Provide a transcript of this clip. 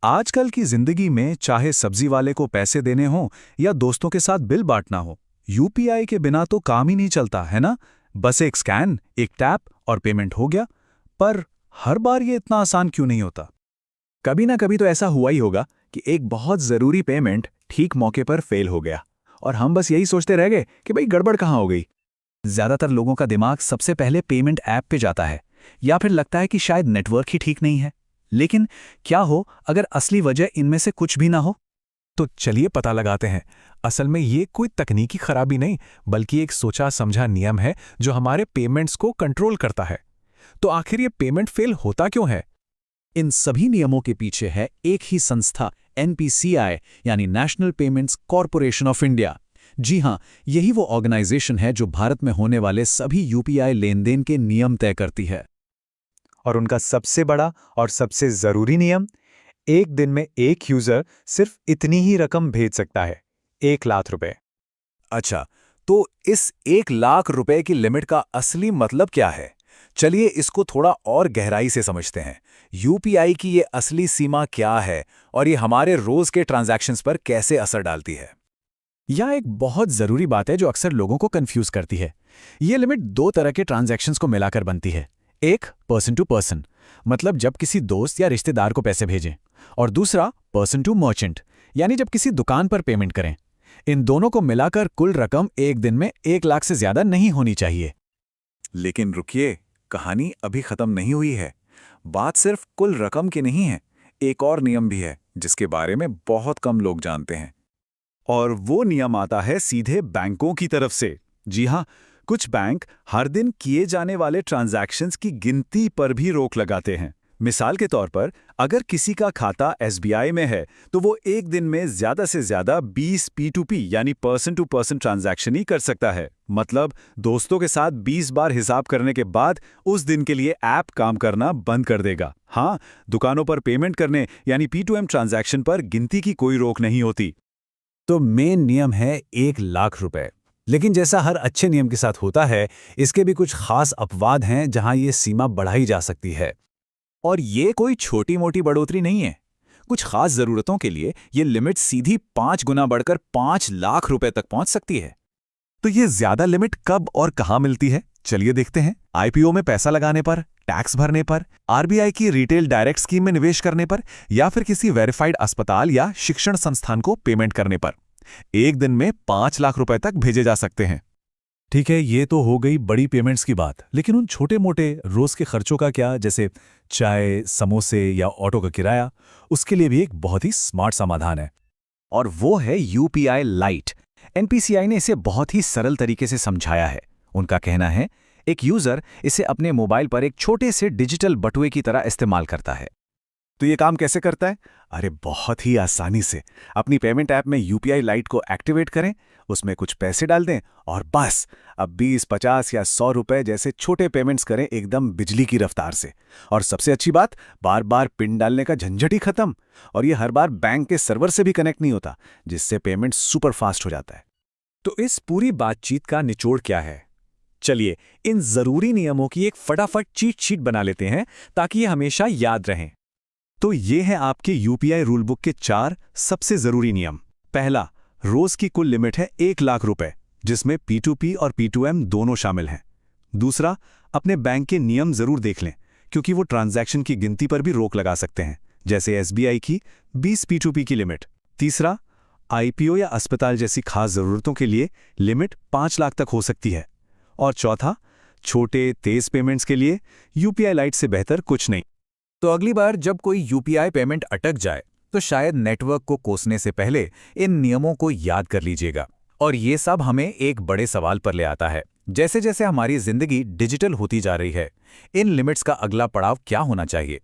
आजकल की जिंदगी में चाहे सब्जी वाले को पैसे देने हों या दोस्तों के साथ बिल बांटना हो, यूपीआई के बिना तो काम ही नहीं चलता है ना। बस एक स्कैन, एक टैप और पेमेंट हो गया। पर हर बार ये इतना आसान क्यों नहीं होता? कभी ना कभी तो ऐसा हुआ ही होगा कि एक बहुत ज़रूरी पेमेंट ठीक मौके पर फेल हो गया और हम बस यही सोचते रह गए कि भाई गड़बड़ कहाँ हो गई। ज़्यादातर लोगों का दिमाग सबसे पहले पेमेंट ऐप पे जाता है या फिर लगता है कि शायद नेटवर्क ही ठीक नहीं है। लेकिन क्या हो अगर असली वजह इनमें से कुछ भी ना हो? तो चलिए पता लगाते हैं। असल में ये कोई तकनीकी खराबी नहीं, बल्कि एक सोचा समझा नियम है जो हमारे पेमेंट्स को कंट्रोल करता है। तो आखिर ये पेमेंट फेल होता क्यों है? इन सभी नियमों के पीछे है एक ही संस्था, एनपीसीआई यानी national payments corporation of India. जी हां, यही वो ऑर्गेनाइजेशन है जो भारत में होने वाले सभी यूपीआई लेनदेन के नियम तय करती है। और उनका सबसे बड़ा और सबसे ज़रूरी नियम, एक दिन में एक यूज़र सिर्फ इतनी ही रकम भेज सकता है, 1,00,000 रुपए। अच्छा, तो इस 1,00,000 रुपए की लिमिट का असली मतलब क्या है? चलिए इसको थोड़ा और गहराई से समझते हैं। यूपीआई की ये असली सीमा क्या है और ये हमारे रोज के ट्रांजैक्शंस पर कैसे असर डालती है? यह एक बहुत ज़रूरी बात है जो अक्सर लोगों को कंफ्यूज करती है। ये लिमिट दो तरह के ट्रांजैक्शंस को मिलाकर बनती है। एक पर्सन टू पर्सन, मतलब जब किसी दोस्त या रिश्तेदार को पैसे भेजें, और दूसरा पर्सन टू मर्चेंट, यानी जब किसी दुकान पर पेमेंट करें। इन दोनों को मिलाकर कुल रकम एक दिन में 1,00,000 से ज्यादा नहीं होनी चाहिए। लेकिन रुकिए, कहानी अभी खत्म नहीं हुई है। बात सिर्फ कुल रकम की नहीं है, एक और नियम भी है जिसके बारे में बहुत कम लोग जानते हैं। और वो नियम आता है सीधे बैंकों की तरफ से। जी हाँ, कुछ बैंक हर दिन किए जाने वाले ट्रांजैक्शंस की गिनती पर भी रोक लगाते हैं। मिसाल के तौर पर, अगर किसी का खाता एसबीआई में है तो वो एक दिन में ज्यादा से ज्यादा 20 P2P यानी पर्सन टू पर्सन ट्रांजैक्शन ही कर सकता है। मतलब दोस्तों के साथ 20 बार हिसाब करने के बाद उस दिन के लिए ऐप काम करना बंद कर देगा। हाँ, दुकानों पर पेमेंट करने यानी P2M ट्रांजैक्शन पर गिनती की कोई रोक नहीं होती। तो मेन नियम है 1,00,000 रुपए। लेकिन जैसा हर अच्छे नियम के साथ होता है, इसके भी कुछ खास अपवाद हैं जहां ये सीमा बढ़ाई जा सकती है। और ये कोई छोटी मोटी बढ़ोतरी नहीं है। कुछ खास जरूरतों के लिए ये लिमिट सीधी 5 गुना बढ़कर 5,00,000 रुपए तक पहुंच सकती है। तो ये ज्यादा लिमिट कब और कहां मिलती है? चलिए देखते हैं। आईपीओ में पैसा लगाने पर, टैक्स भरने पर, आरबीआई की रिटेल डायरेक्ट स्कीम में निवेश करने पर, या फिर किसी वेरीफाइड अस्पताल या शिक्षण संस्थान को पेमेंट करने पर एक दिन में 5,00,000 रुपए तक भेजे जा सकते हैं। ठीक है, ये तो हो गई बड़ी पेमेंट्स की बात, लेकिन उन छोटे मोटे रोज के खर्चों का क्या? जैसे चाय, समोसे या ऑटो का किराया, उसके लिए भी एक बहुत ही स्मार्ट समाधान है। और वो है यूपीआई लाइट। एनपीसीआई ने इसे बहुत ही सरल तरीके से समझाया है। उनका कहना है, एक यूजर इसे अपने मोबाइल पर एक छोटे से डिजिटल बटुए की तरह इस्तेमाल करता है। तो ये काम कैसे करता है? अरे बहुत ही आसानी से। अपनी पेमेंट ऐप में यूपीआई लाइट को एक्टिवेट करें, उसमें कुछ पैसे डाल दें और बस अब 20, 50 या 100 रुपए जैसे छोटे पेमेंट्स करें एकदम बिजली की रफ्तार से। और सबसे अच्छी बात, बार बार पिन डालने का झंझट ही खत्म। और ये हर बार बैंक के सर्वर से भी कनेक्ट नहीं होता, जिससे पेमेंट सुपर फास्ट हो जाता है। तो इस पूरी बातचीत का निचोड़ क्या है? चलिए इन जरूरी नियमों की एक फटाफट चीट शीट बना लेते हैं ताकि ये हमेशा याद रहें। तो ये हैं आपके यूपीआई रूल बुक के 4 सबसे जरूरी नियम। पहला, रोज की कुल लिमिट है 1,00,000 रुपए, जिसमें P2P और P2M दोनों शामिल हैं। दूसरा, अपने बैंक के नियम जरूर देख लें, क्योंकि वो ट्रांजैक्शन की गिनती पर भी रोक लगा सकते हैं, जैसे एसबीआई की 20 P2P की लिमिट। तीसरा, आईपीओ या अस्पताल जैसी खास जरूरतों के लिए लिमिट 5,00,000 तक हो सकती है। और चौथा, छोटे तेज पेमेंट्स के लिए यूपीआई लाइट से बेहतर कुछ नहीं। तो अगली बार जब कोई यूपीआई पेमेंट अटक जाए तो शायद नेटवर्क को कोसने से पहले इन नियमों को याद कर लीजिएगा। और ये सब हमें एक बड़े सवाल पर ले आता है। जैसे जैसे हमारी जिंदगी डिजिटल होती जा रही है, इन लिमिट्स का अगला पड़ाव क्या होना चाहिए?